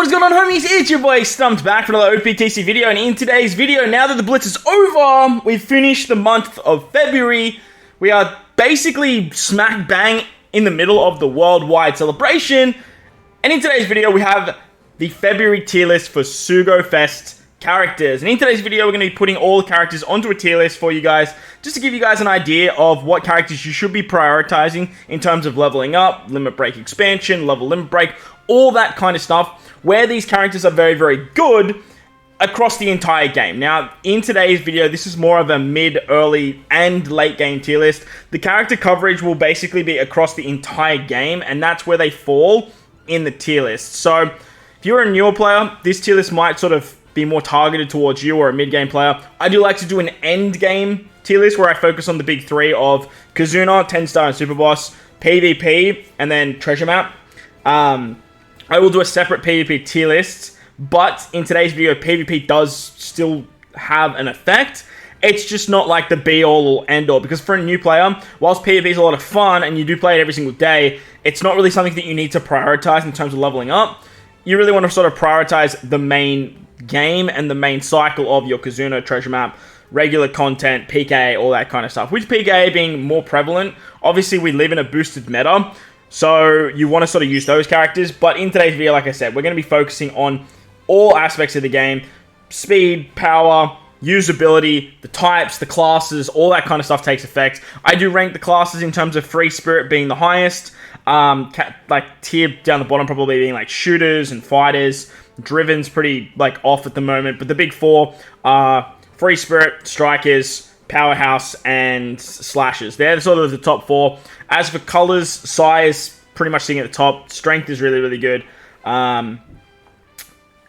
What is going on, homies? It's your boy StumpD back for another OPTC video, and in today's video, now that the Blitz is over, we've finished the month of February. We are basically smack bang in the middle of the worldwide celebration, and in today's video, we have the February tier list for SUGO Fest characters. And in today's video, we're going to be putting all the characters onto a tier list for you guys, just to give you guys an idea of what characters you should be prioritizing in terms of leveling up, limit break expansion, level limit break, all that kind of stuff, where these characters are very, very good across the entire game. Now, in today's video, this is more of a mid, early, and late game tier list. The character coverage will basically be across the entire game, and that's where they fall in the tier list. So, if you're a newer player, this tier list might sort of be more targeted towards you, or a mid-game player. I do like to do an end-game tier list where I focus on the big three of Kazuna, 10-star and Super Boss, PvP, and then Treasure Map. I will do a separate PvP tier list, but in today's video, PvP does still have an effect. It's just not like the be-all or end-all, because for a new player, whilst PvP is a lot of fun and you do play it every single day, it's not really something that you need to prioritize in terms of leveling up. You really want to sort of prioritize the main game and the main cycle of your Kazuna, Treasure Map, regular content, PK, all that kind of stuff. With PK being more prevalent, obviously we live in a boosted meta, so you want to sort of use those characters. But in today's video, like I said, we're going to be focusing on all aspects of the game: speed, power, usability, the types, the classes, all that kind of stuff takes effect. I do rank the classes in terms of Free Spirit being the highest, like tier down the bottom probably being like shooters and fighters. Driven's pretty like off at the moment, but the big four are Free Spirit, Strikers, Powerhouse, and Slashers. They're sort of the top four. As for colors, Psy is pretty much sitting at the top. Strength is really, really good.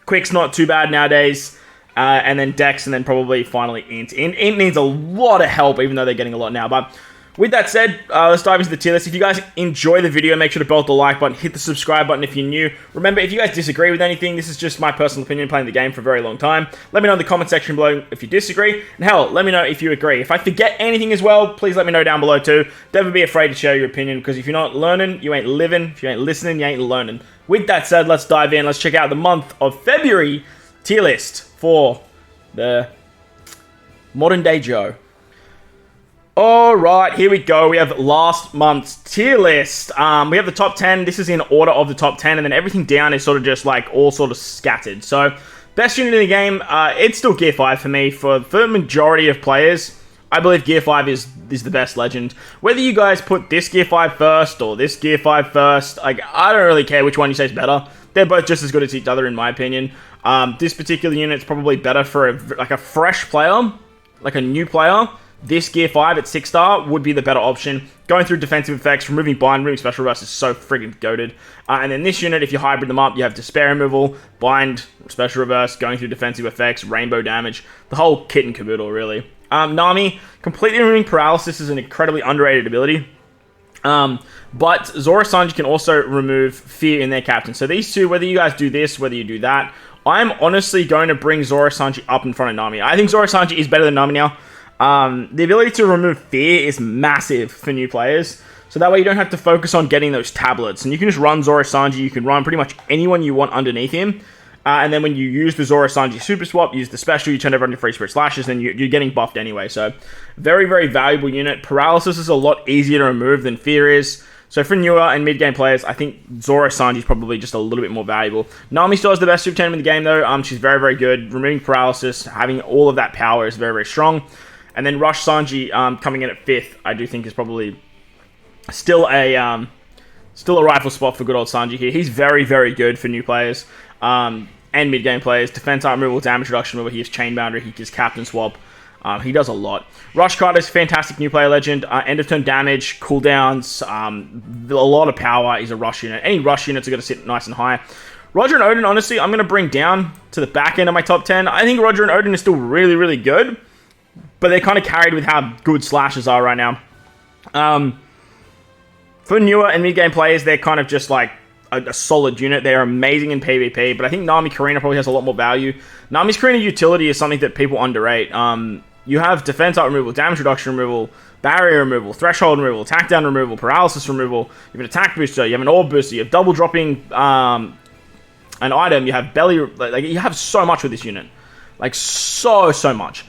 Quick's not too bad nowadays. And then Dex, and then probably finally Int. Int needs a lot of help, even though they're getting a lot now. But with that said, let's dive into the tier list. If you guys enjoy the video, make sure to belt the like button, hit the subscribe button if you're new. Remember, if you guys disagree with anything, this is just my personal opinion playing the game for a very long time. Let me know in the comment section below if you disagree. And hell, let me know if you agree. If I forget anything as well, please let me know down below too. Never be afraid to share your opinion, because if you're not learning, you ain't living. If you ain't listening, you ain't learning. With that said, let's dive in. Let's check out the month of February tier list for the modern day Joe. Alright, here we go. We have last month's tier list. We have the top 10. This is in order of the top 10, and then everything down is sort of just like all sort of scattered. So, best unit in the game, it's still Gear 5 for me. For the majority of players, I believe Gear 5 is the best legend. Whether you guys put this Gear 5 first or this Gear 5 first, like, I don't really care which one you say is better. They're both just as good as each other in my opinion. This particular unit's probably better for a fresh player, like a new player. This Gear 5 at 6-star would be the better option. Going through defensive effects, removing bind, removing special reverse is so friggin' goated. And then this unit, if you hybrid them up, you have despair removal, bind, special reverse, going through defensive effects, rainbow damage, the whole kit and caboodle, really. Nami, completely removing paralysis is an incredibly underrated ability. But Zora Sanji can also remove fear in their captain. So these two, whether you guys do this, whether you do that, I'm honestly going to bring Zora Sanji up in front of Nami. I think Zora Sanji is better than Nami now. The ability to remove fear is massive for new players, so that way you don't have to focus on getting those tablets, and you can just run Zora Sanji. You can run pretty much anyone you want underneath him, and then when you use the Zora Sanji super swap, use the special, you turn everyone to Free Spirit Slashes, then you're getting buffed anyway. So very, very valuable unit. Paralysis is a lot easier to remove than fear is. So for newer and mid-game players, I think Zora Sanji is probably just a little bit more valuable. Nami still has the best super team in the game though. She's very, very good. Removing paralysis, having all of that power is very, very strong. And then Rush Sanji coming in at 5th, I do think is probably still a rifle spot for good old Sanji here. He's very, very good for new players and mid-game players. Defense art removal, damage reduction removal. He has chain boundary. He gives captain swap. He does a lot. Rush Card is fantastic new player legend. End of turn damage, cooldowns, a lot of power. He's a rush unit. Any rush units are going to sit nice and high. Roger and Odin, honestly, I'm going to bring down to the back end of my top 10. I think Roger and Odin is still really, really good, but they're kind of carried with how good Slashers are right now. For newer and mid-game players, they're kind of just like a solid unit. They're amazing in PvP, but I think Nami Karina probably has a lot more value. Nami's Karina utility is something that people underrate. You have defense art removal, damage reduction removal, barrier removal, threshold removal, attack down removal, paralysis removal. You have an attack booster, you have an orb booster, you have double dropping an item, you have belly, like you have so much with this unit. Like, so much.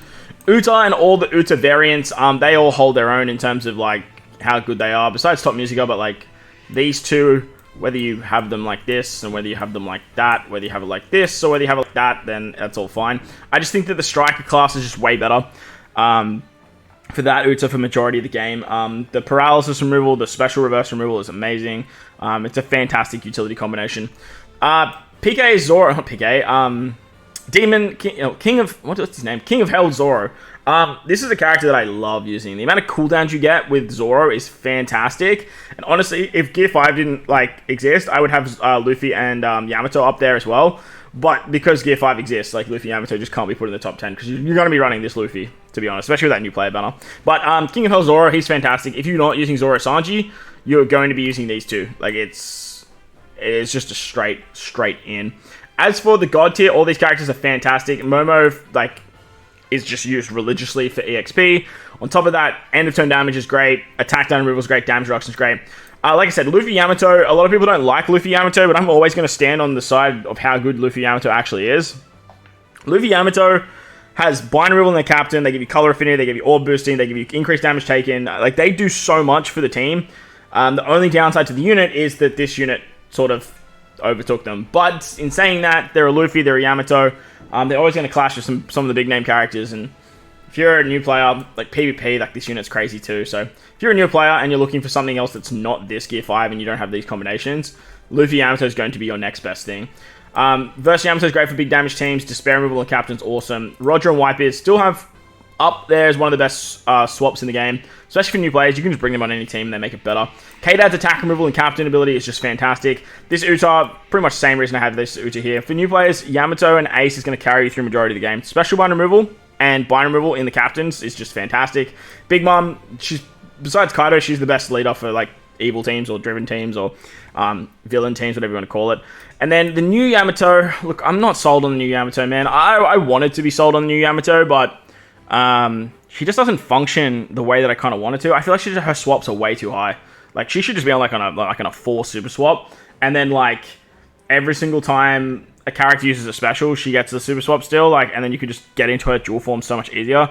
Uta and all the Uta variants, they all hold their own in terms of, like, how good they are. Besides Top Musica, but, like, these two, whether you have them like this, and whether you have them like that, whether you have it like this, or whether you have it like that, then that's all fine. I just think that the Striker class is just way better. For that Uta for majority of the game. The paralysis removal, the special reverse removal is amazing. It's a fantastic utility combination. PK Zoro, not PK, Demon, King of, what's his name? King of Hell Zoro. This is a character that I love using. The amount of cooldowns you get with Zoro is fantastic. And honestly, if Gear 5 didn't, like, exist, I would have Luffy and Yamato up there as well. But because Gear 5 exists, like, Luffy and Yamato just can't be put in the top 10, because you're going to be running this Luffy, to be honest, especially with that new player banner. But King of Hell Zoro, he's fantastic. If you're not using Zoro Sanji, you're going to be using these two. Like, it's just a straight in. As for the God tier, all these characters are fantastic. Momo, like, is just used religiously for EXP. On top of that, end of turn damage is great. Attack down removal is great. Damage reduction is great. Like I said, Luffy Yamato, a lot of people don't like Luffy Yamato, but I'm always going to stand on the side of how good Luffy Yamato actually is. Luffy Yamato has bind removal in their captain. They give you color affinity. They give you orb boosting. They give you increased damage taken. Like, they do so much for the team. The only downside to the unit is that this unit sort of overtook them. But in saying that, they're a Luffy, they're a Yamato. They're always going to clash with some of the big name characters. And if you're a new player, like PvP, like, this unit's crazy too. So if you're a new player and you're looking for something else that's not this Gear 5 and you don't have these combinations, Luffy Yamato is going to be your next best thing. Versus Yamato is great for big damage teams. Despair removal and captain's awesome. Roger and Whitebeard still have up there as one of the best swaps in the game, especially for new players. You can just bring them on any team and they make it better. K-Dad's attack removal and captain ability is just fantastic. This Uta, pretty much the same reason I have this Uta here. For new players, Yamato and Ace is going to carry you through majority of the game. Special bind removal and bind removal in the captains is just fantastic. Big Mom, she's, besides Kaido, she's the best leader for, like, evil teams or driven teams or villain teams, whatever you want to call it. And then the new Yamato, look, I'm not sold on the new Yamato, man. I wanted to be sold on the new Yamato, but she just doesn't function the way that I kind of wanted to. I feel like her swaps are way too high. Like, she should just be on on a 4 super swap, and then, like, every single time a character uses a special, she gets the super swap still, like, and then you can just get into her dual form so much easier.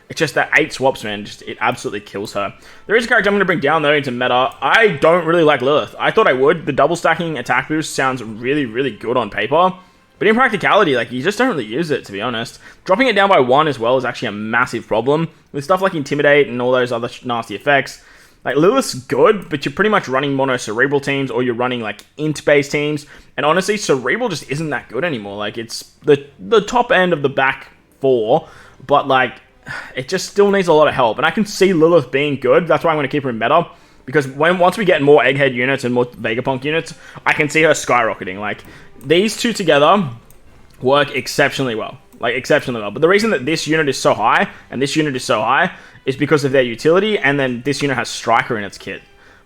It's just that 8 swaps, man, just, it absolutely kills her. There is a character I'm going to bring down, though, into meta. I don't really like Lilith. I thought I would. The double stacking attack boost sounds really, really good on paper. But in practicality, like, you just don't really use it, to be honest. Dropping it down by 1 as well is actually a massive problem. With stuff like Intimidate and all those other nasty effects. Like, Lilith's good, but you're pretty much running mono Cerebral teams, or you're running, like, int-based teams. And honestly, Cerebral just isn't that good anymore. Like, it's the top end of the back 4, but, like, it just still needs a lot of help. And I can see Lilith being good. That's why I'm going to keep her in meta. Because once we get more Egghead units and more Vegapunk units, I can see her skyrocketing. Like, these two together work exceptionally well. Like, exceptionally well. But the reason that this unit is so high, and this unit is so high, is because of their utility, and then this unit has Striker in its kit.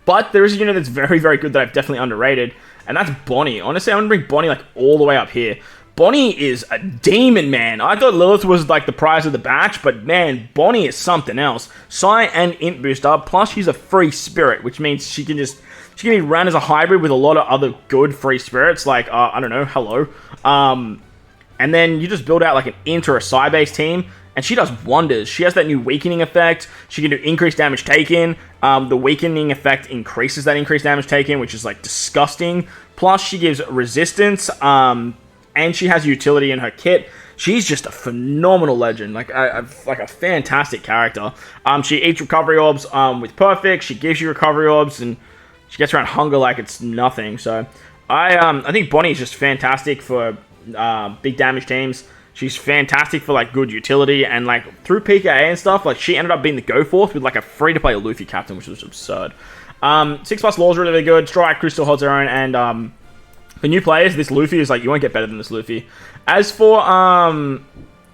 But there is a unit that's very, very good that I've definitely underrated, and that's Bonnie. Honestly, I'm going to bring Bonnie, like, all the way up here. Bonnie is a demon, man. I thought Lilith was, like, the prize of the batch, but, man, Bonnie is something else. Psi and Int booster, plus she's a free spirit, which means she can be run as a hybrid with a lot of other good free spirits, like, I don't know, hello. And then you just build out, like, an Int or a Psi-based team, and she does wonders. She has that new weakening effect. She can do increased damage taken. The weakening effect increases that increased damage taken, which is, like, disgusting. Plus, she gives resistance, and she has utility in her kit. She's just a phenomenal legend, like a fantastic character. She eats recovery orbs with perfect. She gives you recovery orbs, and she gets around hunger like it's nothing. So I think Bonnie is just fantastic for big damage teams. She's fantastic for, like, good utility, and, like, through PKA and stuff, like, she ended up being the go-forth with, like, a free-to-play Luffy captain, which was absurd. 6+ laws are really good. Strike Crew still holds their own, and for new players, this Luffy is, like, you won't get better than this Luffy. As for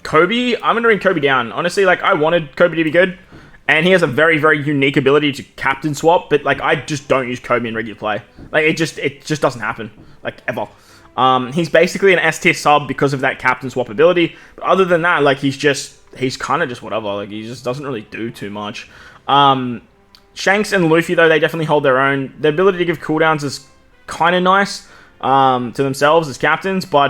Kobe, I'm going to bring Kobe down. Honestly, like, I wanted Kobe to be good, and he has a very, very unique ability to captain swap, but, like, I just don't use Kobe in regular play. Like, it just doesn't happen, like, ever. He's basically an S tier sub because of that captain swap ability, but other than that, like, he's kind of just whatever. Like, he just doesn't really do too much. Shanks and Luffy, though, they definitely hold their own. The ability to give cooldowns is kind of nice. to themselves as captains, but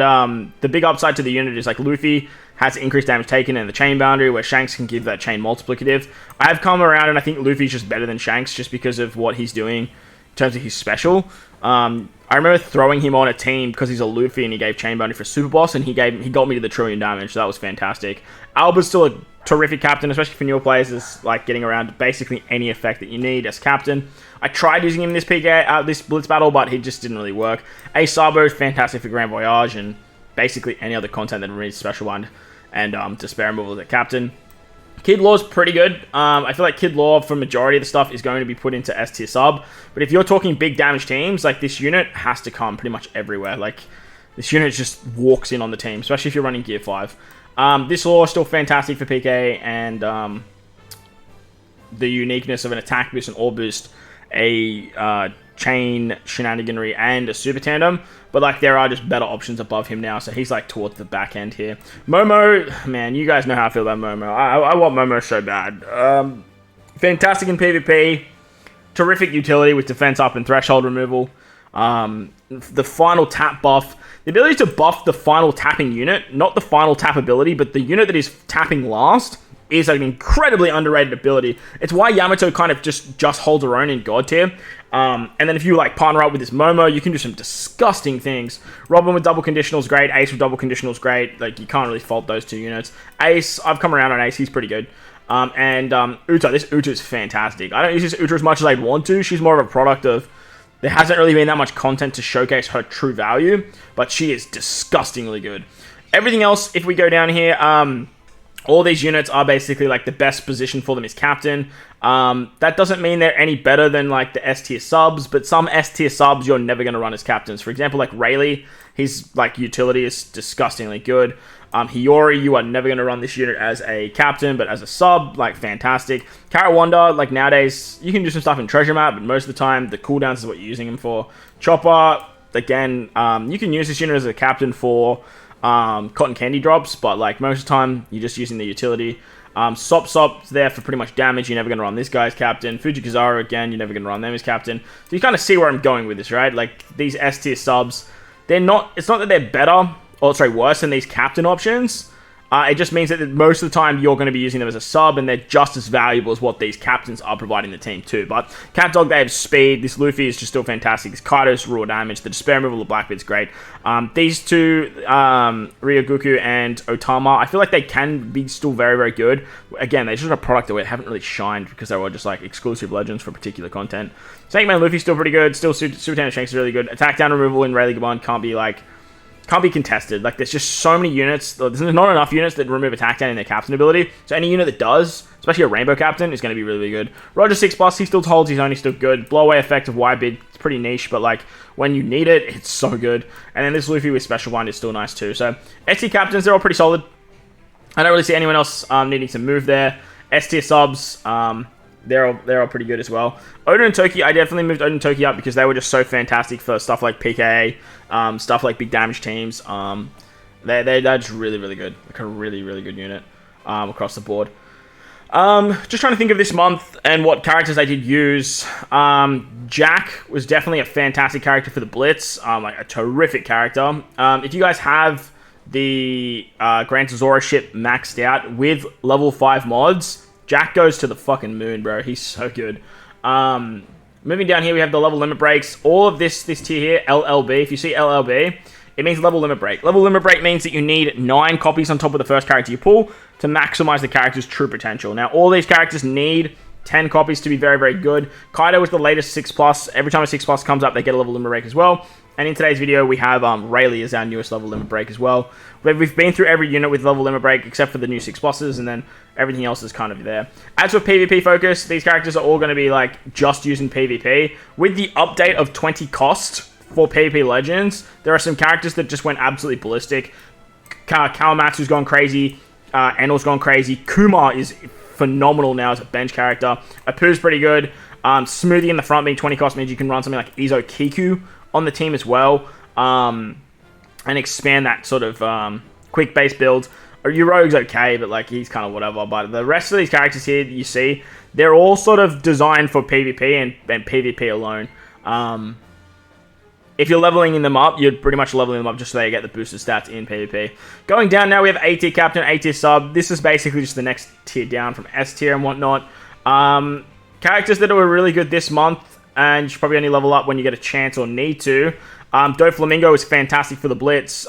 the big upside to the unit is like Luffy has increased damage taken in the chain boundary, where Shanks can give that chain multiplicative. I have come around and I think Luffy's just better than Shanks just because of what he's doing in terms of his special. I remember throwing him on a team because he's a Luffy and he gave chain boundary for Super Boss, and he got me to the trillion damage, so that was fantastic. Alba's still a terrific captain, especially for newer players, is like getting around basically any effect that you need as captain. I tried using him in this PK, this Blitz battle, but he just didn't really work. Ace Sabo is fantastic for Grand Voyage and basically any other content that removes Special One and Despair Removal as a captain. Kid Law's pretty good. I feel like Kid Law, for majority of the stuff, is going to be put into S tier sub. But if you're talking big damage teams, like this unit has to come pretty much everywhere. Like this unit just walks in on the team, especially if you're running Gear 5. This Law is still fantastic for PK, and the uniqueness of an attack boost, an ore boost, a chain shenaniganry, and a super tandem. But like there are just better options above him now, so he's like towards the back end here. Momo, man, you guys know how I feel about Momo. I want Momo so bad. Fantastic in PvP, terrific utility with defense up and threshold removal. The final tap buff, the ability to buff the final tapping unit, not the final tap ability, but the unit that is tapping last, is an incredibly underrated ability. It's why Yamato kind of just holds her own in God tier. And then if you like partner up with this Momo, you can do some disgusting things. Robin with double conditional is great. Ace with double conditional is great. Like you can't really fault those two units. Ace, I've come around on Ace. He's pretty good. Uta, this Uta is fantastic. I don't use this Uta as much as I'd want to. She's more of a product of there hasn't really been that much content to showcase her true value, but she is disgustingly good. Everything else, if we go down here, all these units are basically like the best position for them is captain. That doesn't mean they're any better than like the S tier subs, but some S tier subs you're never going to run as captains. For example, like Rayleigh, his like utility is disgustingly good. Hiyori, you are never going to run this unit as a captain, but as a sub, like fantastic. Karawanda, like nowadays, you can do some stuff in Treasure Map, but most of the time, the cooldowns is what you're using him for. Chopper, again, you can use this unit as a captain for cotton candy drops, but like most of the time you're just using the utility. Sop's there for pretty much damage. You're never going to run this guy as captain. Fujikizaru, again, you're never going to run them as captain. So you kind of see where I'm going with this, right? Like these S tier subs, it's not that they're better or worse than these captain options. It just means that most of the time you're going to be using them as a sub, and they're just as valuable as what these captains are providing the team too. But Cat Dog, they have speed. This Luffy is just still fantastic. This Kaido's raw damage. The Despair Removal of Blackbeard's great. These two, Ryogoku and Otama, I feel like they can be still very, very good. Again, they're just a product that we haven't really shined because they were just like exclusive legends for particular content. Snake Man Luffy's still pretty good. Still Super Tandem Shanks is really good. Attack down removal in Rayleigh Gabon can't be contested. Like, there's just so many units. There's not enough units that remove attack down in their captain ability. So any unit that does, especially a rainbow captain, is going to be really, really good. Roger 6+, he still holds his own, he's still good. Blowaway effect of Y-Bid, it's pretty niche, but like, when you need it, it's so good. And then this Luffy with Special Bind is still nice too. So, ST captains, they're all pretty solid. I don't really see anyone else needing to move there. S tier subs, they're all pretty good as well. Oden and Toki, I definitely moved Oden and Toki up because they were just so fantastic for stuff like PKA, stuff like big damage teams. They're just really, really good. Like a really, really good unit across the board. Just trying to think of this month and what characters I did use. Jack was definitely a fantastic character for the Blitz. Like a terrific character. If you guys have the Gran Tesoro ship maxed out with level 5 mods, Jack goes to the fucking moon, bro. He's so good. Moving down here, we have the level limit breaks. All of this tier here, LLB. If you see LLB, it means level limit break. Level limit break means that you need 9 copies on top of the first character you pull to maximize the character's true potential. Now, all these characters need 10 copies to be very, very good. Kaido is the latest 6+. Every time a 6+ comes up, they get a level limit break as well. And in today's video, we have Rayleigh as our newest level limit break as well. We've been through every unit with level limit break except for the new 6+s, and then everything else is kind of there. As for PvP focus, these characters are all going to be like just using PvP. With the update of 20 cost for PvP Legends, there are some characters that just went absolutely ballistic. Kawamatsu's gone crazy. Enel's gone crazy. Kuma is phenomenal now as a bench character. Apu's pretty good. Smoothie in the front being 20 cost means you can run something like Izo Kiku on the team as well, and expand that sort of quick base build. Rogue's okay, but like he's kind of whatever. But the rest of these characters here that you see, they're all sort of designed for PvP and PvP alone. if you're leveling them up, you're pretty much leveling them up just so they get the boosted stats in PvP. Going down now, we have A tier captain, A tier sub. This is basically just the next tier down from S tier and whatnot. Characters that were really good this month, and you should probably only level up when you get a chance or need to. Doflamingo is fantastic for the Blitz.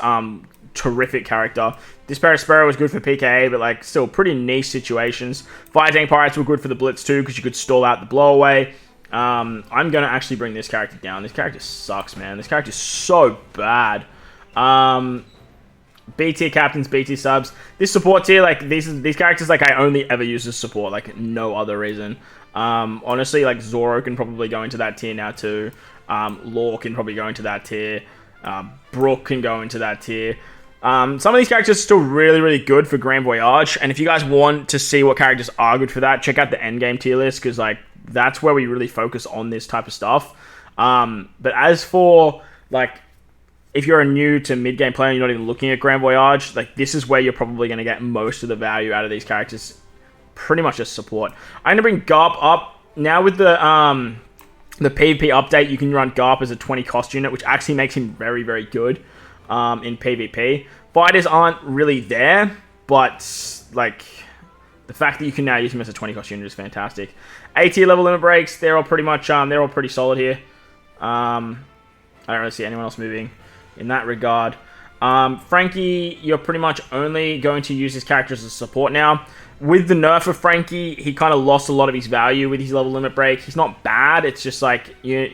Terrific character. Disparasparrow was good for PKA, but like still pretty niche situations. Fire Tank Pirates were good for the Blitz too, because you could stall out the blowaway. I'm going to actually bring this character down. This character sucks, man. This character is so bad. B tier captains, B tier subs. This support tier, like these characters, like I only ever use as support, like no other reason. Honestly, like Zoro can probably go into that tier now too. Law can probably go into that tier. Brook can go into that tier. Some of these characters are still really, really good for Grand Voyage, and if you guys want to see what characters are good for that, check out the endgame tier list, because like that's where we really focus on this type of stuff. But as for like, if you're a new to mid-game player and you're not even looking at Grand Voyage, like this is where you're probably going to get most of the value out of these characters. Pretty much just support. I'm going to bring Garp up now with the PvP update. You can run Garp as a 20 cost unit, which actually makes him very, very good in PvP. Fighters aren't really there, but like the fact that you can now use him as a 20 cost unit is fantastic. A tier level limit breaks, they're all pretty much they're all pretty solid here. I don't really see anyone else moving in that regard. Frankie, you're pretty much only going to use his character as a support now. With the nerf of Frankie, he kind of lost a lot of his value with his level limit break. He's not bad. It's just like you're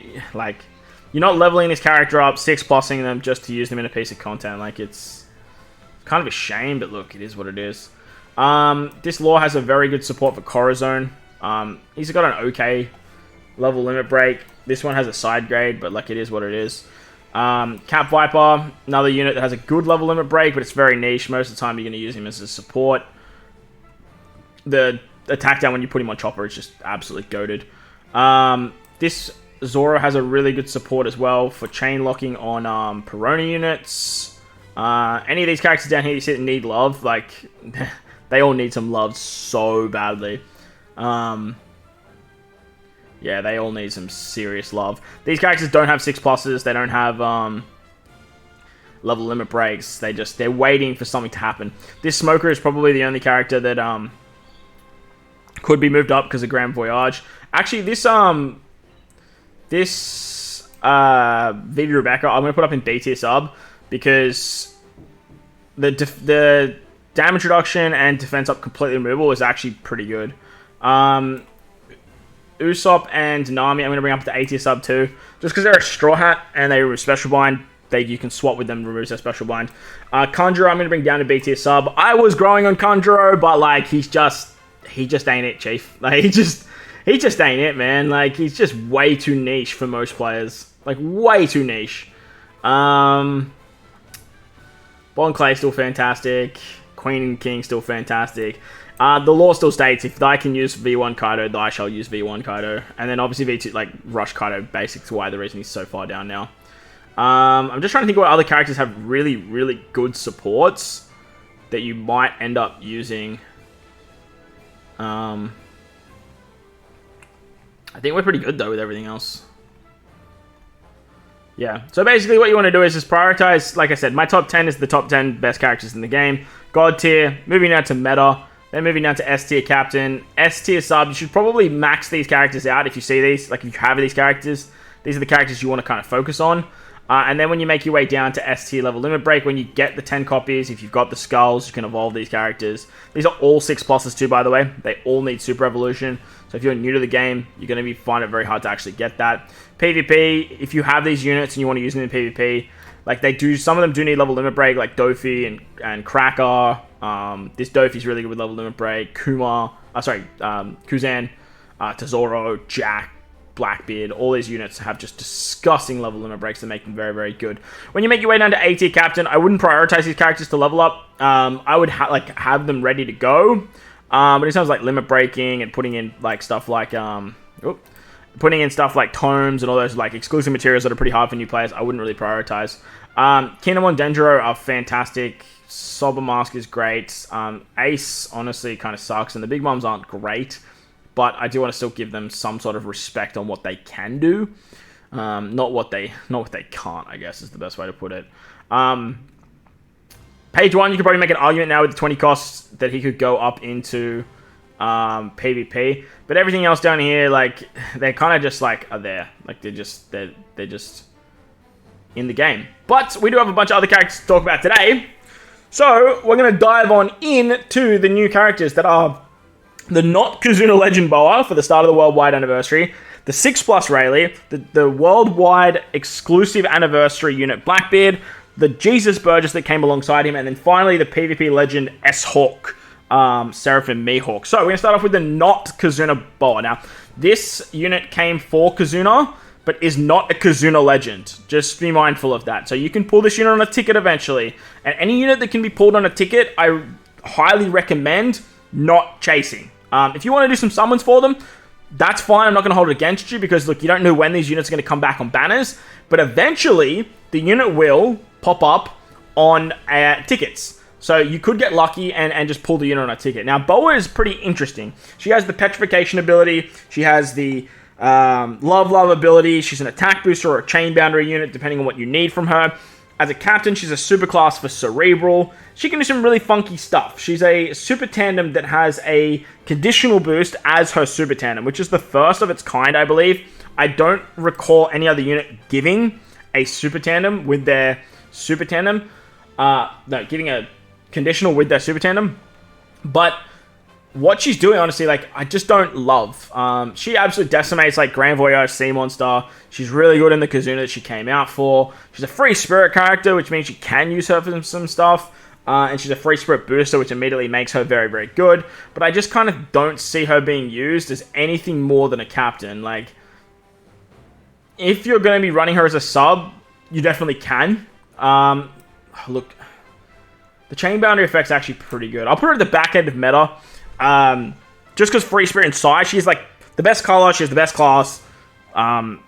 not leveling this character up, 6+ing them just to use them in a piece of content. Like it's kind of a shame, but look, it is what it is. This Law has a very good support for Corazon. He's got an okay level limit break. This one has a side grade, but like it is what it is. Cap Viper, another unit that has a good level limit break, but it's very niche. Most of the time you're going to use him as a support. The attack down when you put him on Chopper is just absolutely goated. This Zoro has a really good support as well for chain locking on Peroni units. Any of these characters down here you see that need love, like they all need some love so badly. Yeah, they all need some serious love. These characters don't have 6+s. They don't have level limit breaks. They're waiting for something to happen. This Smoker is probably the only character that could be moved up because of Grand Voyage. Actually, this Vivi Rebecca, I'm going to put up in B tier sub because the damage reduction and defense up completely removal is actually pretty good. Usopp and Nami, I'm going to bring up to A tier sub too, just because they're a Straw Hat and they remove Special Bind. You can swap with them, removes their Special Bind. Conjurer, I'm going to bring down to B tier sub. I was growing on Conjurer, but like he just ain't it, Chief. Like he just ain't it, man. Like he's just way too niche for most players. Like way too niche. Bon Clay still fantastic. Queen and King still fantastic. The law still states if I can use V1 Kaido, I shall use V1 Kaido. And then obviously V2 like Rush Kaido basic to why the reason he's so far down now. I'm just trying to think what other characters have really, really good supports that you might end up using. I think we're pretty good though with everything else. Yeah, so basically what you want to do is just prioritize, like I said, my top 10 is the top 10 best characters in the game. God tier, moving down to meta, then moving down to S tier captain. S tier sub, you should probably max these characters out if you see these, like if you have these characters. These are the characters you want to kind of focus on. And then when you make your way down to S tier level limit break, when you get the 10 copies, if you've got the skulls, you can evolve these characters. These are all 6+s too, by the way. They all need super evolution. So if you're new to the game, you're going to find it very hard to actually get that. PvP, if you have these units and you want to use them in PvP, like they do, some of them do need level limit break, like Dofi and Cracker. This Dofi's really good with level limit break. Kuzan, Tesoro, Jack, Blackbeard, all these units have just disgusting level limit breaks that make them very, very good. When you make your way down to A tier captain, I wouldn't prioritize these characters to level up. I would have them ready to go. But it sounds like limit breaking and putting in like stuff like putting in stuff like tomes and all those like exclusive materials that are pretty hard for new players, I wouldn't really prioritize. Kinemon Dendro are fantastic. Sober Mask is great. Ace honestly kind of sucks, and the big moms aren't great. But I do want to still give them some sort of respect on what they can do. Not what they can't, I guess, is the best way to put it. Page 1, you could probably make an argument now with the 20 costs that he could go up into PvP. But everything else down here, like, they're kind of just, like, are there. Like, they're just in the game. But we do have a bunch of other characters to talk about today. So, we're going to dive on into the new characters that are the not Kizuna Legend Boa for the start of the worldwide anniversary, the 6+ Rayleigh, the worldwide exclusive anniversary unit Blackbeard, the Jesus Burgess that came alongside him, and then finally the PvP legend SHAWK, Seraphim Mihawk. So, we're going to start off with the not Kizuna Boa. Now, this unit came for Kizuna, but is not a Kizuna Legend. Just be mindful of that. So you can pull this unit on a ticket eventually. And any unit that can be pulled on a ticket, I highly recommend not chasing. If you want to do some summons for them, that's fine. I'm not going to hold it against you because, look, you don't know when these units are going to come back on banners. But eventually, the unit will pop up on tickets. So you could get lucky and just pull the unit on a ticket. Now, Boa is pretty interesting. She has the Petrification ability. She has the Love ability. She's an attack booster or a chain boundary unit, depending on what you need from her. As a captain, she's a super class for Cerebral. She can do some really funky stuff. She's a super tandem that has a conditional boost as her super tandem, which is the first of its kind, I believe. I don't recall any other unit giving a super tandem with their super tandem. No, giving a conditional with their super tandem. But what she's doing, honestly, like, I just don't love. She absolutely decimates, like, Grand Voyage Sea Monster. She's really good in the Kizuna that she came out for. She's a free spirit character, which means you can use her for some stuff. And she's a free spirit booster, which immediately makes her very, very good. But I just kind of don't see her being used as anything more than a captain. Like, if you're going to be running her as a sub, you definitely can. Look, the chain boundary effect's actually pretty good. I'll put her at the back end of meta. Just because free spirit and size, she's like the best color, she has the best class.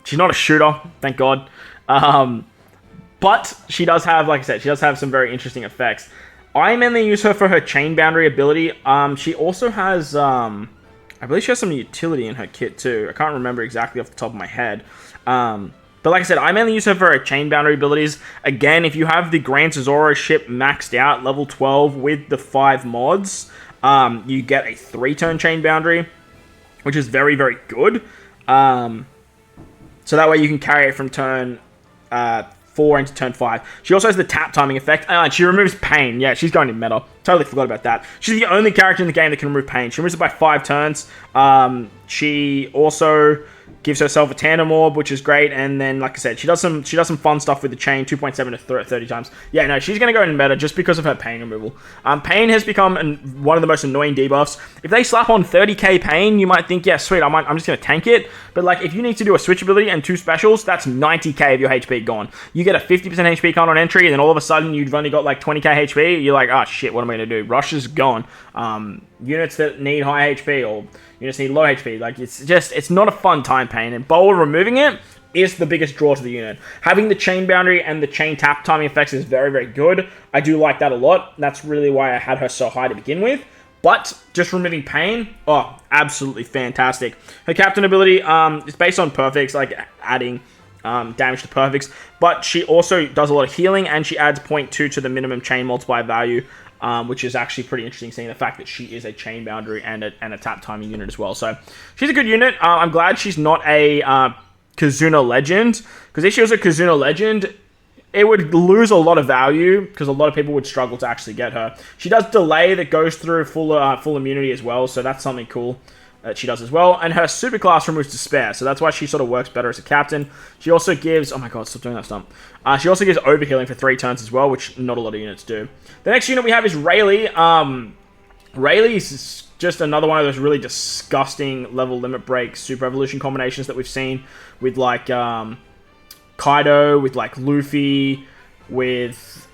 She's not a shooter, thank God. But she does have, like I said, she does have some very interesting effects. I mainly use her for her chain boundary ability. She also has, I believe she has some utility in her kit too. I can't remember exactly off the top of my head. But like I said, I mainly use her for her chain boundary abilities. Again, if you have the Grand Tesoro ship maxed out, level 12 with the 5 mods, you get a 3-turn chain boundary, which is very, very good. So that way you can carry it from turn 4 into turn 5. She also has the tap timing effect, and she removes pain. Yeah, she's going in meta. Totally forgot about that. She's the only character in the game that can remove pain. She removes it by 5 turns. She also gives herself a tandem orb, which is great, and then, like I said, she does some fun stuff with the chain, 2.7 to 30 times. Yeah, no, she's going to go in meta just because of her pain removal. Pain has become one of the most annoying debuffs. If they slap on 30k pain, you might think, yeah, sweet, I'm just going to tank it, but like, if you need to do a switch ability and 2 specials, that's 90k of your HP gone. You get a 50% HP count on entry, and then all of a sudden, you've only got like 20k HP, you're like, oh shit, what am I going to do? Rush is gone. Units that need high HP, or units need low HP, like, it's not a fun time, pain, and Boa removing it is the biggest draw to the unit. Having the chain boundary and the chain tap timing effects is very, very good. I do like that a lot. That's really why I had her so high to begin with. But just removing pain, oh, absolutely fantastic. Her captain ability is based on perfects, like adding damage to perfects, but she also does a lot of healing, and she adds 0.2 to the minimum chain multiplier value, which is actually pretty interesting, seeing the fact that she is a chain boundary and a tap timing unit as well. So she's a good unit. I'm glad she's not a Kizuna Legend, because if she was a Kizuna Legend, it would lose a lot of value, because a lot of people would struggle to actually get her. She does delay that goes through full immunity as well, so that's something cool that she does as well. And her super class removes despair, so that's why she sort of works better as a captain. She also gives, oh my god, stop doing that stump. She also gives overhealing for 3 turns as well, which not a lot of units do. The next unit we have is Rayleigh. Rayleigh is just another one of those really disgusting level limit break super evolution combinations that we've seen with like Kaido, with like Luffy, with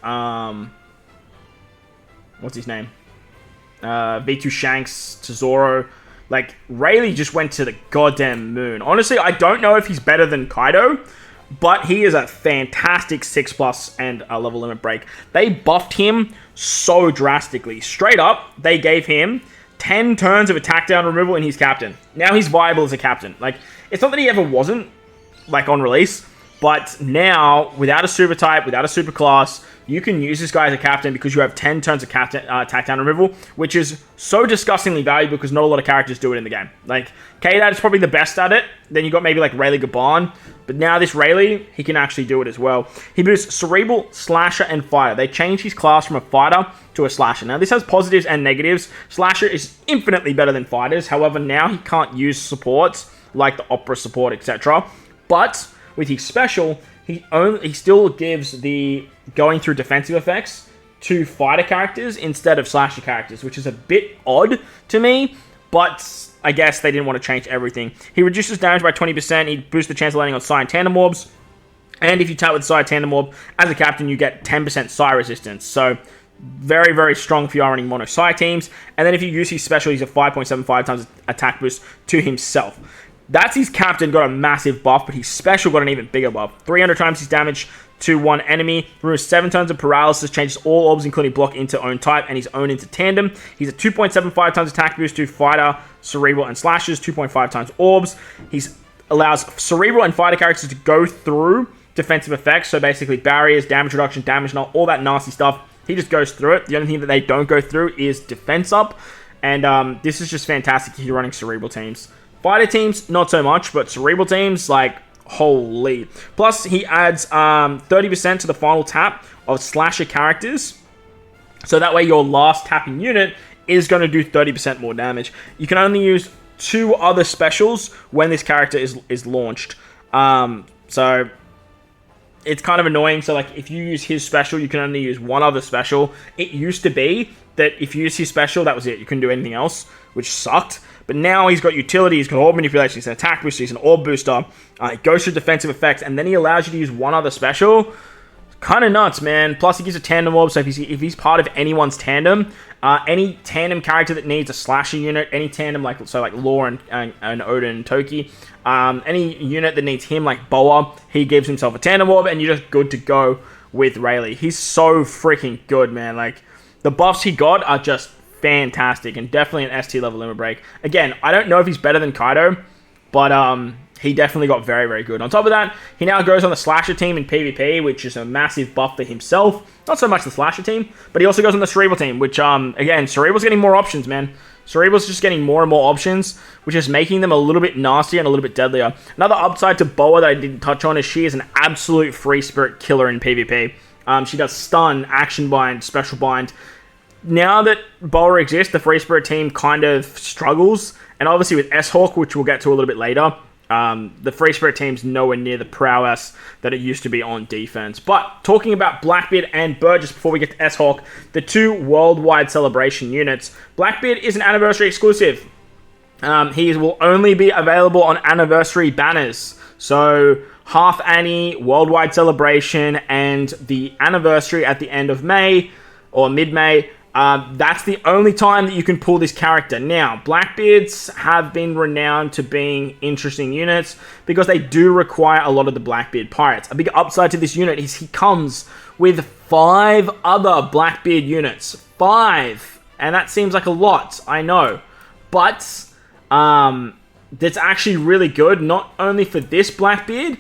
what's his name? V2 Shanks, Tesoro. Like, Rayleigh just went to the goddamn moon. Honestly, I don't know if he's better than Kaido, but he is a fantastic 6+ and a level limit break. They buffed him so drastically. Straight up, they gave him 10 turns of attack down removal and he's captain. Now he's viable as a captain. Like, it's not that he ever wasn't like on release. But now, without a super type, without a super class, you can use this guy as a captain because you have 10 turns of captain attack down removal, which is so disgustingly valuable because not a lot of characters do it in the game. Like, K-Dad is probably the best at it. Then you got maybe like Rayleigh Gaban. But now this Rayleigh, he can actually do it as well. He boosts Cerebral, Slasher, and Fighter. They changed his class from a Fighter to a Slasher. Now, this has positives and negatives. Slasher is infinitely better than Fighters. However, now he can't use supports like the Opera support, etc. But with his special, he still gives the going through defensive effects to fighter characters instead of slasher characters, which is a bit odd to me, but I guess they didn't want to change everything. He reduces damage by 20%, he boosts the chance of landing on Psi and Tandem Orbs, and if you tap with Psi Tandem Orb, as a captain, you get 10% Psi resistance, so very, very strong if you are running mono Psi teams, and then if you use his special, he's a 5.75 times attack boost to himself. That's his captain, got a massive buff, but his special got an even bigger buff. 300 times his damage to one enemy, removes 7 turns of paralysis, changes all orbs, including block, into own type, and his own into tandem. He's a 2.75 times attack boost to fighter, cerebral, and slashes, 2.5 times orbs. He allows cerebral and fighter characters to go through defensive effects, so basically barriers, damage reduction, damage null, all that nasty stuff. He just goes through it. The only thing that they don't go through is defense up, and this is just fantastic if you're running cerebral teams. Fighter teams, not so much, but cerebral teams, like, holy. Plus, he adds 30% to the final tap of slasher characters. So that way your last tapping unit is going to do 30% more damage. You can only use 2 other specials when this character is launched. So it's kind of annoying. So like if you use his special, you can only use 1 other special. It used to be that if you use his special, that was it. You couldn't do anything else, which sucked. But now he's got utility, he's got orb manipulation, he's an attack booster, he's an orb booster. He goes through defensive effects, and then he allows you to use 1 other special. Kind of nuts, man. Plus, he gives a tandem orb, so if he's part of anyone's tandem, any tandem character that needs a slasher unit, any tandem like Law and Odin and Toki, any unit that needs him like Boa, he gives himself a tandem orb, and you're just good to go with Rayleigh. He's so freaking good, man. Like, the buffs he got are just fantastic, and definitely an ST level limit break. Again, I don't know if he's better than Kaido, but he definitely got very, very good. On top of that, he now goes on the Slasher team in PvP, which is a massive buff for himself. Not so much the Slasher team, but he also goes on the Cerebral team, which, again, Cerebral's getting more options, man. Cerebral's just getting more and more options, which is making them a little bit nastier and a little bit deadlier. Another upside to Boa that I didn't touch on is she is an absolute free spirit killer in PvP. She does stun, action bind, special bind. Now that Boa exists, the Free Spirit team kind of struggles. And obviously with SHAWK, which we'll get to a little bit later, the Free Spirit team's nowhere near the prowess that it used to be on defense. But talking about Blackbeard and Burgess before we get to SHAWK, the 2 worldwide celebration units, Blackbeard is an anniversary exclusive. He will only be available on anniversary banners. So Half Annie, worldwide celebration, and the anniversary at the end of May or mid-May. That's the only time that you can pull this character. Now, Blackbeards have been renowned to being interesting units because they do require a lot of the Blackbeard pirates. A big upside to this unit is he comes with 5 other Blackbeard units. 5! And that seems like a lot, I know. But, that's actually really good, not only for this Blackbeard,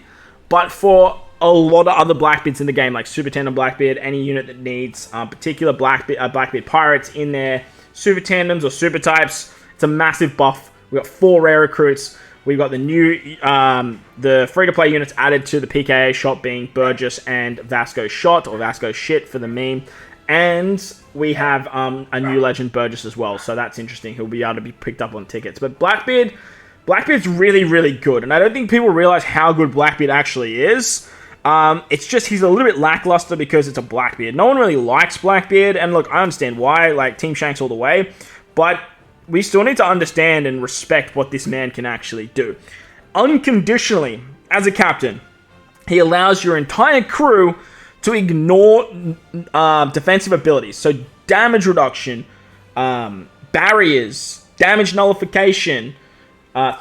but for a lot of other Blackbeards in the game, like Super Tandem Blackbeard, any unit that needs particular Blackbeard pirates in their Super Tandems or Super Types. It's a massive buff. We've got 4 rare recruits. We've got the new, the free-to-play units added to the PKA shop being Burgess and Vasco Shot, or Vasco Shit for the meme. And we have a new legend Burgess as well, so that's interesting. He'll be able to be picked up on tickets. But Blackbeard's really, really good, and I don't think people realize how good Blackbeard actually is. It's just he's a little bit lackluster because it's a Blackbeard. No one really likes Blackbeard, and look, I understand why, like Team Shanks all the way, but we still need to understand and respect what this man can actually do. Unconditionally, as a captain, he allows your entire crew to ignore defensive abilities, so damage reduction, barriers, damage nullification,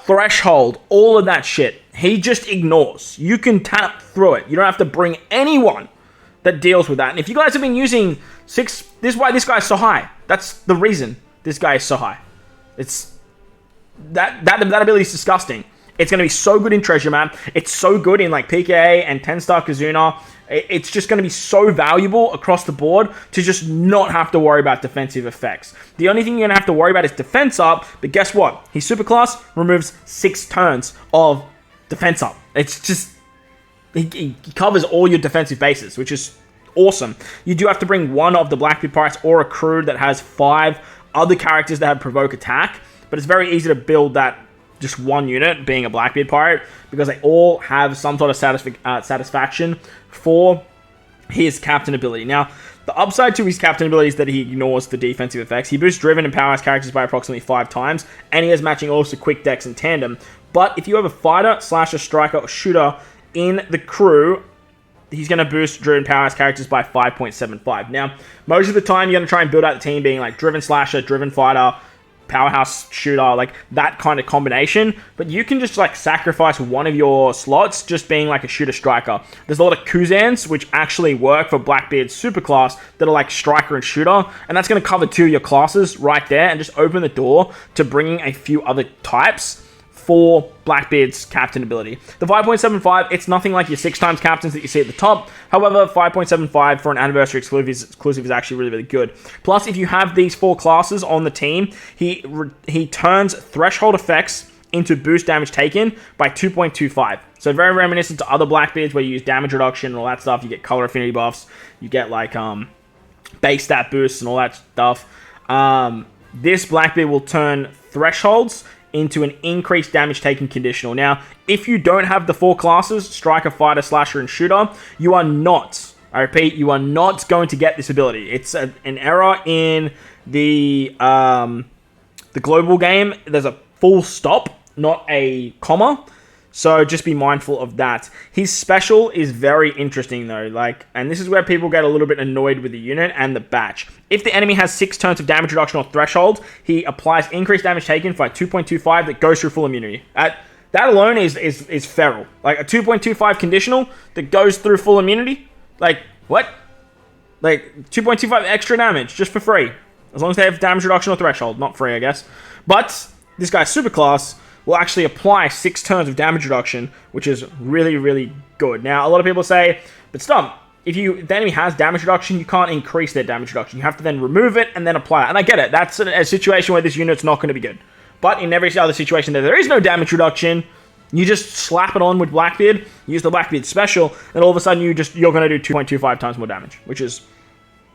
threshold, all of that shit. He just ignores. You can tap through it. You don't have to bring anyone that deals with that. And if you guys have been using 6... This is why this guy is so high. That's the reason this guy is so high. It's... That ability is disgusting. It's going to be so good in Treasure Map. It's so good in like PKA and 10-star Kazuna. It's just going to be so valuable across the board to just not have to worry about defensive effects. The only thing you're going to have to worry about is defense up, but guess what? His superclass removes 6 turns of defense up. It's just, he covers all your defensive bases, which is awesome. You do have to bring one of the Blackbeard pirates or a crew that has 5 other characters that have provoke attack, but it's very easy to build that just one unit being a Blackbeard pirate because they all have some sort of satisfaction for his captain ability. Now, the upside to his captain ability is that he ignores the defensive effects. He boosts driven and powerhouse characters by approximately 5 times, and he has matching orbs to quick decks and tandem. But if you have a fighter, slasher, striker, or shooter in the crew, he's going to boost driven powerhouse characters by 5.75. Now, most of the time, you're going to try and build out the team being like driven slasher, driven fighter, powerhouse shooter, like that kind of combination, but you can just like sacrifice one of your slots just being like a shooter striker. There's a lot of Kuzans which actually work for Blackbeard's superclass that are like striker and shooter, and that's going to cover 2 of your classes right there and just open the door to bringing a few other types for Blackbeard's captain ability. The 5.75, it's nothing like your 6 times captains that you see at the top. However, 5.75 for an anniversary exclusive is actually really, really good. Plus, if you have these 4 classes on the team, he turns threshold effects into boost damage taken by 2.25. So very reminiscent to other Blackbeards where you use damage reduction and all that stuff. You get color affinity buffs. You get like base stat boosts and all that stuff. This Blackbeard will turn thresholds into an increased damage taken conditional. Now, if you don't have the 4 classes, striker, fighter, slasher, and shooter, you are not, I repeat, you are not going to get this ability. It's an error in the global game. There's a full stop, not a comma. So just be mindful of that. His special is very interesting though, and this is where people get a little bit annoyed with the unit and the batch. If the enemy has 6 turns of damage reduction or threshold, he applies increased damage taken by 2.25 that goes through full immunity. That alone is feral. Like a 2.25 conditional that goes through full immunity. Like what? Like 2.25 extra damage just for free, as long as they have damage reduction or threshold. Not free, I guess. But this guy's superclass will actually apply 6 turns of damage reduction, which is really, really good. Now, a lot of people say, but Stump, if the enemy has damage reduction, you can't increase their damage reduction. You have to then remove it and then apply it. And I get it. That's a situation where this unit's not going to be good. But in every other situation that there is no damage reduction, you just slap it on with Blackbeard, use the Blackbeard special, and all of a sudden you're going to do 2.25 times more damage, which is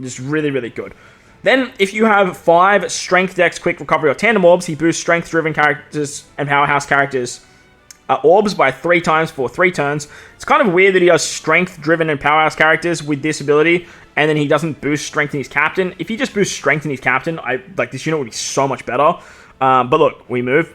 just really, really good. Then, if you have 5 Strength, Dex, Quick Recovery, or Tandem Orbs, he boosts Strength-driven characters and Powerhouse characters orbs by 3 times for 3 turns. It's kind of weird that he does Strength-driven and Powerhouse characters with this ability, and then he doesn't boost Strength in his Captain. If he just boosts Strength in his Captain, this unit would be so much better. But look, we move.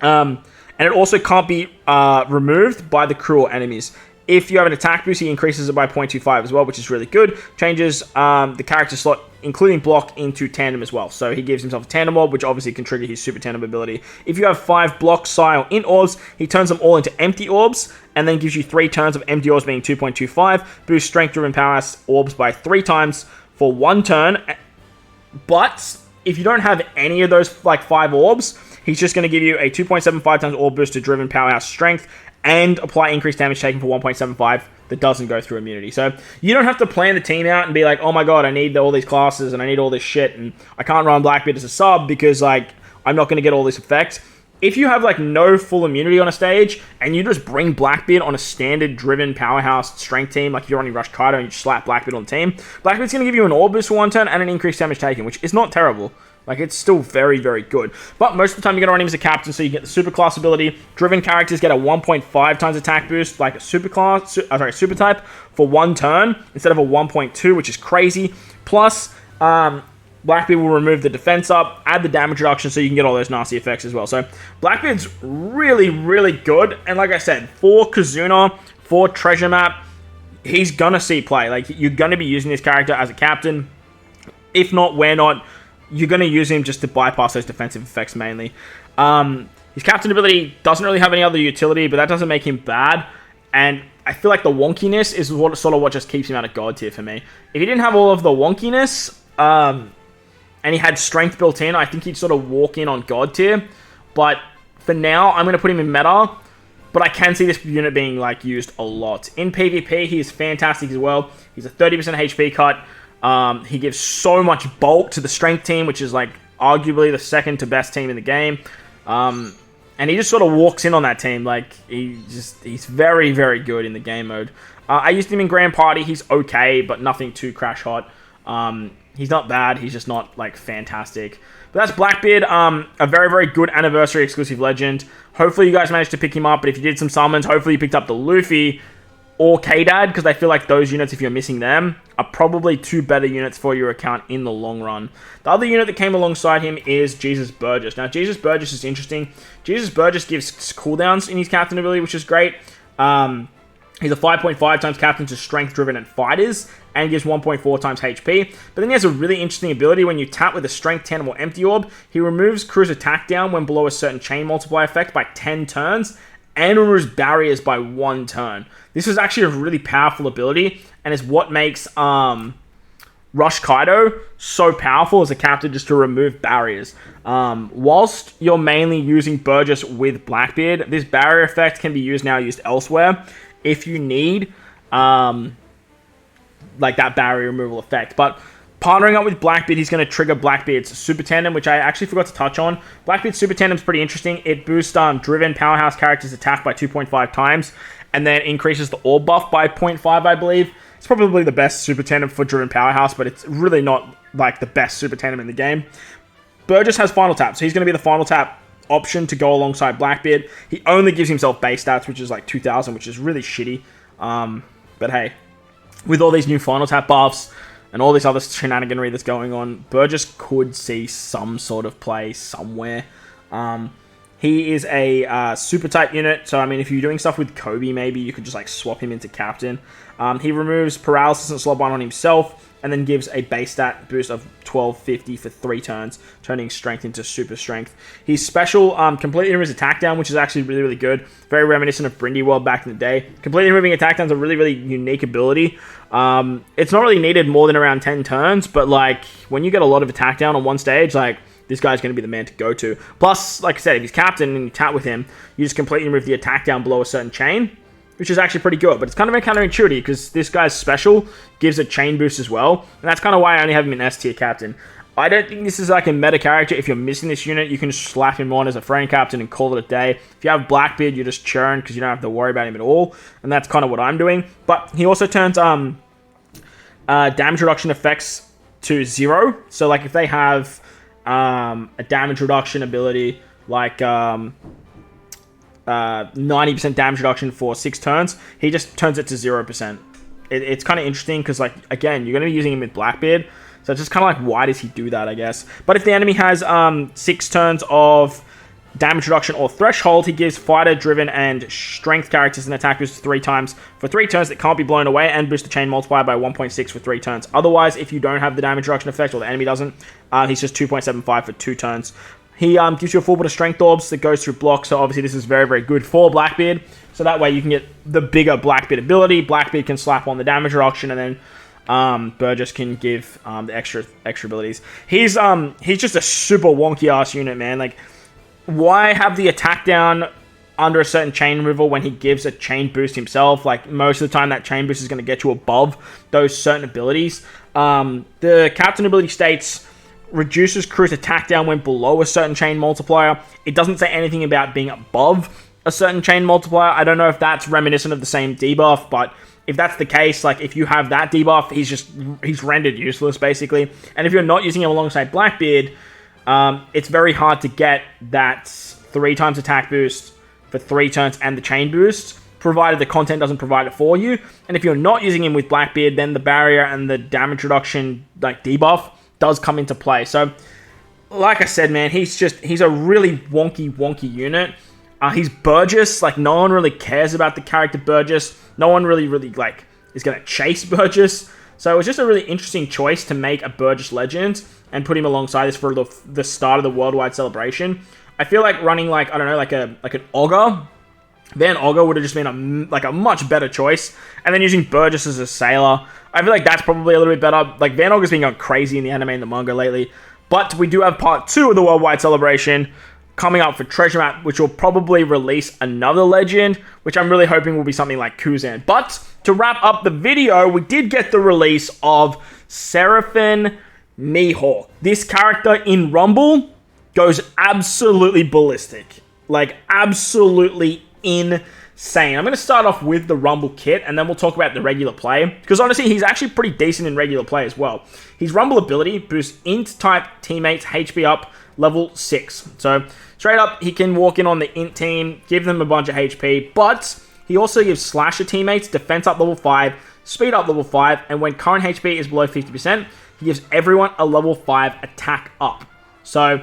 And it also can't be removed by the crew or enemies. If you have an attack boost, he increases it by 0.25 as well, which is really good. Changes the character slot, including block, into tandem as well. So he gives himself a tandem orb, which obviously can trigger his super tandem ability. If you have 5 block, psi, or int orbs, he turns them all into empty orbs, and then gives you 3 turns of empty orbs being 2.25. Boosts strength-driven powerhouse orbs by 3 times for 1 turn. But if you don't have any of those 5 orbs, he's just going to give you a 2.75 times orb boost to driven powerhouse strength, and apply increased damage taken for 1.75 that doesn't go through immunity. So you don't have to plan the team out and be like, oh my god, I need all these classes and I need all this shit and I can't run Blackbeard as a sub because I'm not going to get all this effect. If you have no full immunity on a stage and you just bring Blackbeard on a standard driven powerhouse strength team, like if you're running Rush Kaido and you just slap Blackbeard on the team, Blackbeard's going to give you an orb boost for 1 turn and an increased damage taken, which is not terrible. It's still very, very good. But most of the time, you're going to run him as a captain, so you get the super class ability. Driven characters get a 1.5 times attack boost, like a super type, for 1 turn, instead of a 1.2, which is crazy. Plus, Blackbeard will remove the defense up, add the damage reduction, so you can get all those nasty effects as well. So, Blackbeard's really, really good. And like I said, for Kazuna, for Treasure Map, he's going to see play. You're going to be using this character as a captain. If not, we're not. You're going to use him just to bypass those defensive effects mainly. His captain ability doesn't really have any other utility, but that doesn't make him bad. And I feel like the wonkiness is what just keeps him out of God tier for me. If he didn't have all of the wonkiness, and he had strength built in, I think he'd sort of walk in on God tier. But for now, I'm going to put him in meta. but I can see this unit being like used a lot. In PvP, he is fantastic as well. He's a 30% HP cut. He gives so much bulk to the strength team, which is like arguably the second to best team in the game. And he just sort of walks in on that team. Like, he's very, very good in the game mode. I used him in Grand Party. He's okay, but nothing too crash hot. He's not bad. He's just not, like, fantastic. But that's Blackbeard. A very, very good anniversary exclusive legend. Hopefully you guys managed to pick him up. But if you did some summons, hopefully you picked up the Luffy or K-Dad, because I feel like those units, if you're missing them, are probably two better units for your account in the long run. The other unit that came alongside him is Jesus Burgess. Now, Jesus Burgess is interesting. Jesus Burgess gives cooldowns in his captain ability, which is great. He's a 5.5 times captain to strength driven and fighters, and gives 1.4 times HP. But then he has a really interesting ability. When you tap with a strength 10 or empty orb, he removes crew's attack down when below a certain chain multiplier effect by 10 turns, and removes barriers by 1 turn. This is actually a really powerful ability, and is what makes Rush Kaido so powerful as a captain, just to remove barriers. Whilst you're mainly using Burgess with Blackbeard, this barrier effect can be used elsewhere if you need like that barrier removal effect. But partnering up with Blackbeard, he's going to trigger Blackbeard's Super Tandem, which I actually forgot to touch on. Blackbeard's Super Tandem is pretty interesting. It boosts Driven Powerhouse characters' attack by 2.5 times, and then increases the orb buff by 0.5, I believe. It's probably the best Super Tandem for Driven Powerhouse, but it's really not like the best Super Tandem in the game. Burgess has Final Tap, so he's going to be the Final Tap option to go alongside Blackbeard. He only gives himself base stats, which is like 2,000, which is really shitty. But hey, with all these new Final Tap buffs and all this other shenaniganry that's going on, Burgess could see some sort of play somewhere. He is a super type unit, so I mean, if you're doing stuff with Kobe, maybe you could just like swap him into captain. He removes paralysis and slow bind on himself, and then gives a base stat boost of 1250 for 3 turns, turning strength into super strength. He's special, completely removes attack down, which is actually really, really good. Very reminiscent of Brindy World back in the day. Completely removing attack down is a really, really unique ability. It's not really needed more than around 10 turns, but like when you get a lot of attack down on one stage, like this guy's going to be the man to go to. Plus, like I said, if he's captain and you tap with him, you just completely remove the attack down below a certain chain, which is actually pretty good. But it's kind of counterintuitive because this guy's special gives a chain boost as well, and that's kind of why I only have him in S tier captain. I don't think this is like a meta character. If you're missing this unit, you can just slap him on as a frame captain and call it a day. If you have Blackbeard, you just churn because you don't have to worry about him at all, and that's kind of what I'm doing. But he also turns damage reduction effects to 0. So like if they have a damage reduction ability like 90% damage reduction for 6 turns, he just turns it to 0%. It's kind of interesting because, like, again, you're going to be using him with Blackbeard, so it's just kind of like, why does he do that, I guess? But if the enemy has 6 turns of damage reduction or threshold, he gives fighter, driven, and strength characters an attack boost 3 times for 3 turns that can't be blown away, and boost the chain multiplier by 1.6 for 3 turns. Otherwise, if you don't have the damage reduction effect, or the enemy doesn't, he's just 2.75 for 2 turns. He gives you a full bit of strength orbs that goes through blocks, so obviously this is very, very good for Blackbeard. So that way you can get the bigger Blackbeard ability. Blackbeard can slap on the damage reduction, and then Burgess can give the extra abilities. He's just a super wonky ass unit, man. Like, why have the attack down under a certain chain removal when he gives a chain boost himself? Like, most of the time that chain boost is going to get you above those certain abilities. The captain ability states reduces crew's attack down when below a certain chain multiplier. It doesn't say anything about being above a certain chain multiplier. I don't know if that's reminiscent of the same debuff, but if that's the case, like if you have that debuff, he's rendered useless basically. And if you're not using him alongside Blackbeard, it's very hard to get that 3 times attack boost for 3 turns and the chain boost, provided the content doesn't provide it for you. And if you're not using him with Blackbeard, then the barrier and the damage reduction like debuff does come into play. So, like I said, man, he's a really wonky unit. He's Burgess. Like, no one really cares about the character Burgess. No one really like is gonna chase Burgess. So it's just a really interesting choice to make a Burgess legend and put him alongside this for the start of the worldwide celebration. I feel like running like, I don't know, like an Ogre. Van Ogre would have just been a much better choice. And then using Burgess as a sailor, I feel like that's probably a little bit better. Like, Van Ogre's been going crazy in the anime and the manga lately. But we do have part 2 of the worldwide celebration. coming up for Treasure Map, which will probably release another legend, which I'm really hoping will be something like Kuzan. But to wrap up the video, we did get the release of Seraphim Mihawk. This character in Rumble goes absolutely ballistic. Like, absolutely insane. I'm going to start off with the Rumble kit, and then we'll talk about the regular play. Because honestly, he's actually pretty decent in regular play as well. His Rumble ability boosts Int-type teammates' HP up level 6. So, straight up, he can walk in on the Int team, give them a bunch of HP, but he also gives Slasher teammates defense up level 5, speed up level 5, and when current HP is below 50%, he gives everyone a level 5 attack up. So,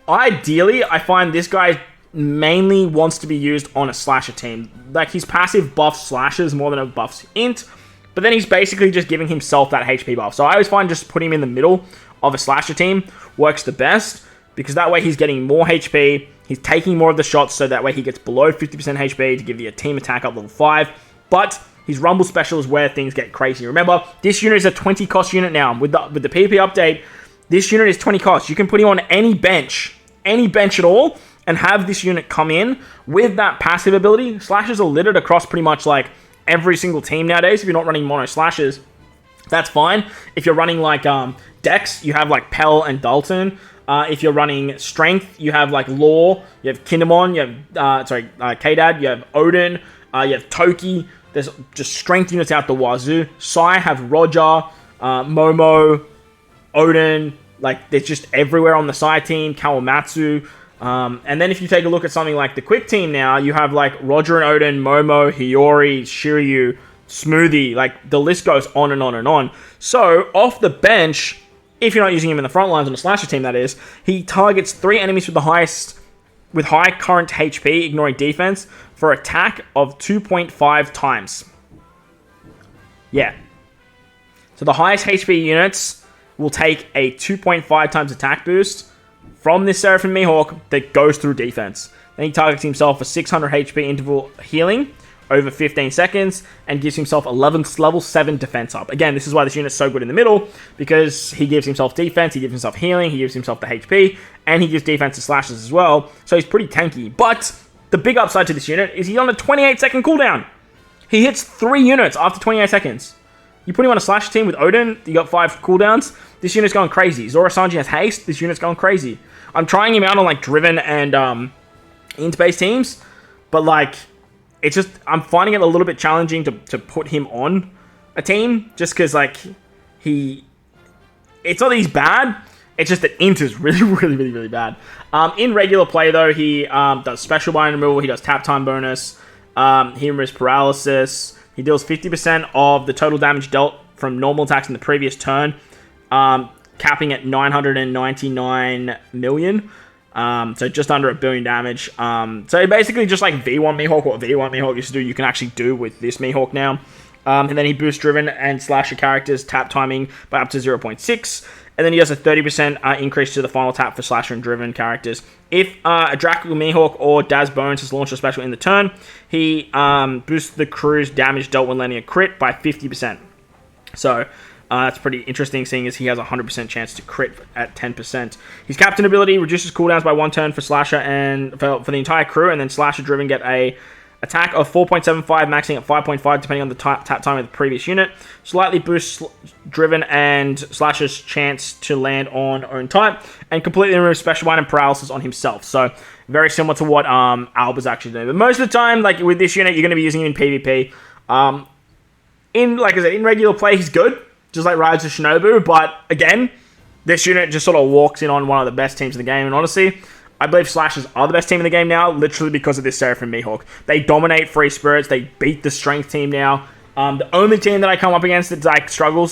ideally, I find this guy mainly wants to be used on a Slasher team. Like, his passive buffs Slashers more than it buffs Int, but then he's basically just giving himself that HP buff. So I always find just putting him in the middle of a Slasher team works the best, because that way he's getting more HP, he's taking more of the shots, so that way he gets below 50% HP to give you a team attack up level 5, but his Rumble special is where things get crazy. Remember, this unit is a 20 cost unit now. With the PvP update, this unit is 20 cost. You can put him on any bench at all, and have this unit come in with that passive ability. Slashers are littered across pretty much like every single team nowadays. If you're not running mono slashers, that's fine. If you're running like Dex, you have like Pell and Dalton. If you're running Strength, you have like Law, you have Kinemon, you have K-Dad, you have Odin, you have Toki. There's just Strength units out the wazoo. Sai have Roger, Momo, Odin. Like, there's just everywhere on the Sai team, Kawamatsu. And then if you take a look at something like the Quick team now, you have like Roger and Odin, Momo, Hiyori, Shiryu, Smoothie. Like, the list goes on and on and on. So, off the bench, if you're not using him in the front lines on a Slasher team, that is, he targets 3 enemies with high current HP, ignoring defense, for attack of 2.5 times. Yeah. So the highest HP units will take a 2.5 times attack boost from this Seraphim Mihawk that goes through defense. Then he targets himself for 600 HP interval healing over 15 seconds, and gives himself 11th level 7 defense up. Again, this is why this unit's so good in the middle, because he gives himself defense, he gives himself healing, he gives himself the HP, and he gives defense to slashes as well, so he's pretty tanky. But the big upside to this unit is he's on a 28-second cooldown. He hits 3 units after 28 seconds. You put him on a slash team with Odin, you got 5 cooldowns, this unit's going crazy. Zora Sanji has haste, this unit's going crazy. I'm trying him out on like Driven and Int-based teams, but like, it's just, I'm finding it a little bit challenging to put him on a team, just because, like, it's not that he's bad, it's just that Int is really bad. In regular play, though, he does special bind removal, he does tap time bonus, he removes paralysis, he deals 50% of the total damage dealt from normal attacks in the previous turn, capping at 999 million. So just under 1 billion damage. So basically just like V1 Mihawk, what V1 Mihawk used to do, you can actually do with this Mihawk now. And then he boosts Driven and Slasher characters tap timing by up to 0.6. And then he has a 30% increase to the final tap for Slasher and Driven characters. If a Dracula Mihawk or Daz Bones has launched a special in the turn, he boosts the crew's damage dealt when landing a crit by 50%. So that's pretty interesting, seeing as he has a 100% chance to crit at 10%. His Captain ability reduces cooldowns by 1 turn for Slasher and for the entire crew, and then Slasher Driven get a attack of 4.75, maxing at 5.5 depending on the tap time of the previous unit. Slightly boosts Driven and Slasher's chance to land on own type, and completely removes Special Mind and Paralysis on himself. So very similar to what Alba's actually doing. But most of the time, like with this unit, you're going to be using him in PvP. Like I said, in regular play, he's good, just like Rise of Shinobu, but again, this unit just sort of walks in on one of the best teams in the game, and honestly, I believe Slashers are the best team in the game now, literally because of this Seraphim Mihawk. They dominate Free Spirits, they beat the Strength team now. The only team that I come up against that I struggle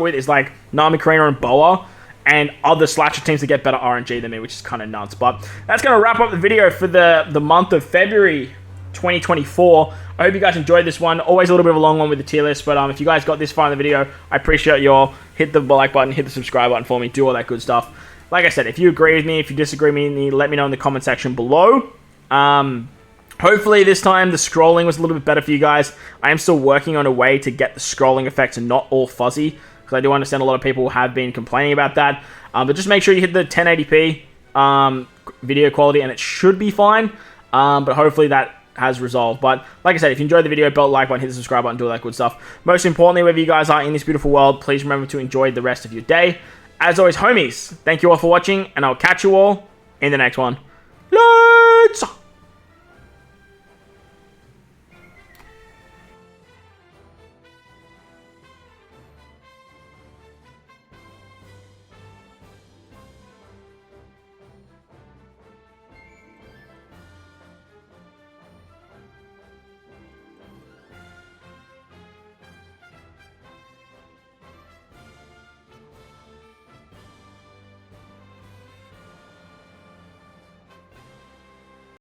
with is like Nami Karina and Boa, and other Slasher teams that get better RNG than me, which is kind of nuts. But that's going to wrap up the video for the month of February 2024. I hope you guys enjoyed this one. Always a little bit of a long one with the tier list, but if you guys got this far in the video, I appreciate you all. Hit the like button, hit the subscribe button for me, do all that good stuff. Like I said, if you agree with me, if you disagree with me, let me know in the comment section below. Hopefully this time the scrolling was a little bit better for you guys. I am still working on a way to get the scrolling effects not all fuzzy, because I do understand a lot of people have been complaining about that. But just make sure you hit the 1080p video quality, and it should be fine. But hopefully that has resolved. But like I said, if you enjoyed the video, belt like button, hit the subscribe button, do all that good stuff. Most importantly, wherever you guys are in this beautiful world, please remember to enjoy the rest of your day. As always, homies, thank you all for watching, and I'll catch you all in the next one.